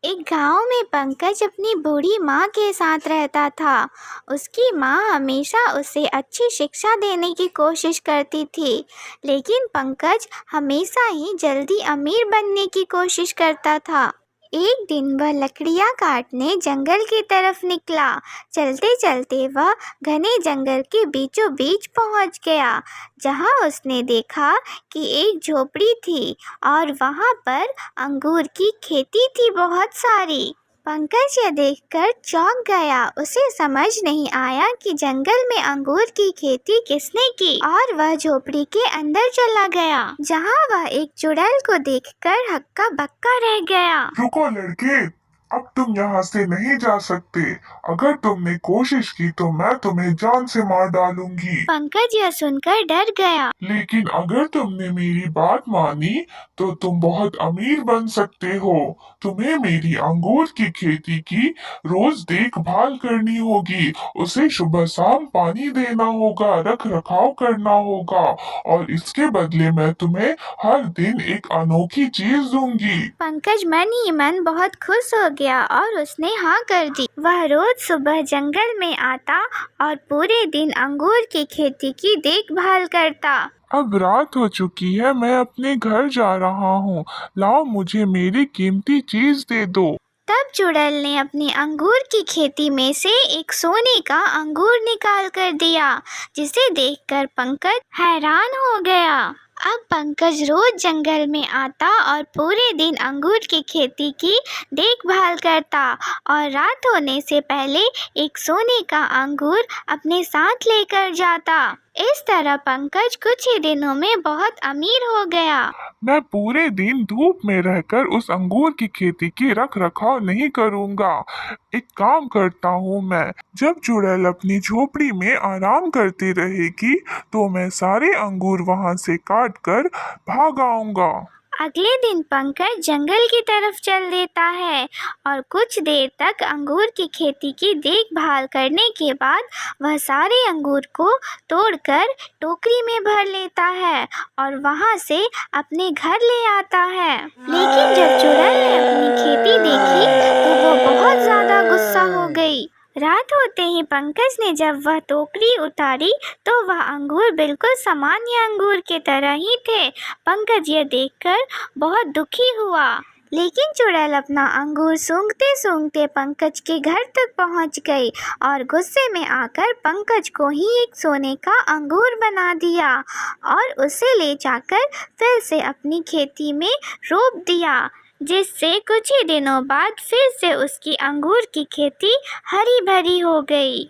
एक गांव में पंकज अपनी बूढ़ी माँ के साथ रहता था। उसकी माँ हमेशा उसे अच्छी शिक्षा देने की कोशिश करती थी, लेकिन पंकज हमेशा ही जल्दी अमीर बनने की कोशिश करता था। एक दिन वह लकड़ियाँ काटने जंगल की तरफ निकला। चलते चलते वह घने जंगल के बीचों बीच पहुँच गया, जहाँ उसने देखा कि एक झोपड़ी थी और वहाँ पर अंगूर की खेती थी बहुत सारी। पंकज यह देखकर चौंक गया। उसे समझ नहीं आया कि जंगल में अंगूर की खेती किसने की, और वह झोपड़ी के अंदर चला गया, जहाँ वह एक चुड़ैल को देखकर हक्का बक्का रह गया। रुको लड़के, अब तुम यहाँ से नहीं जा सकते। अगर तुमने कोशिश की तो मैं तुम्हें जान से मार डालूंगी। पंकज यह सुनकर डर गया। लेकिन अगर तुमने मेरी बात मानी तो तुम बहुत अमीर बन सकते हो। तुम्हें मेरी अंगूर की खेती की रोज देखभाल करनी होगी, उसे सुबह शाम पानी देना होगा, रख रखाव करना होगा, और इसके बदले मैं तुम्हें हर दिन एक अनोखी चीज दूंगी। पंकज मन ही मन बहुत खुश हो गया और उसने हाँ कर दी। वह रोज सुबह जंगल में आता और पूरे दिन अंगूर की खेती की देखभाल करता। अब रात हो चुकी है, मैं अपने घर जा रहा हूँ। लाओ मुझे मेरी कीमती चीज दे दो। तब चुड़ैल ने अपनी अंगूर की खेती में से एक सोने का अंगूर निकाल कर दिया, जिसे देखकर पंकज हैरान हो गया। अब पंकज रोज जंगल में आता और पूरे दिन अंगूर की खेती की देखभाल करता, और रात होने से पहले एक सोने का अंगूर अपने साथ लेकर जाता। इस तरह पंकज कुछ ही दिनों में बहुत अमीर हो गया। मैं पूरे दिन धूप में रहकर उस अंगूर की खेती की रख रखाव नहीं करूँगा। एक काम करता हूँ, मैं जब चुड़ैल अपनी झोपड़ी में आराम करती रहेगी तो मैं सारे अंगूर वहाँ से काट कर भाग आऊँगा। अगले दिन पंकज जंगल की तरफ चल देता है और कुछ देर तक अंगूर की खेती की देखभाल करने के बाद वह सारे अंगूर को तोड़कर टोकरी में भर लेता है और वहां से अपने घर ले आता है। लेकिन जब चुड़ैल ने अपनी खेती देखी तो वो बहुत ज़्यादा गुस्सा हो गई। रात होते ही पंकज ने जब वह टोकरी उतारी तो वह अंगूर बिल्कुल सामान्य अंगूर की तरह ही थे। पंकज यह देखकर बहुत दुखी हुआ, लेकिन चुड़ैल अपना अंगूर सूंघते सूंघते पंकज के घर तक पहुंच गई और गुस्से में आकर पंकज को ही एक सोने का अंगूर बना दिया और उसे ले जाकर फिर से अपनी खेती में रोप दिया, जिससे कुछ ही दिनों बाद फिर से उसकी अंगूर की खेती हरी भरी हो गई।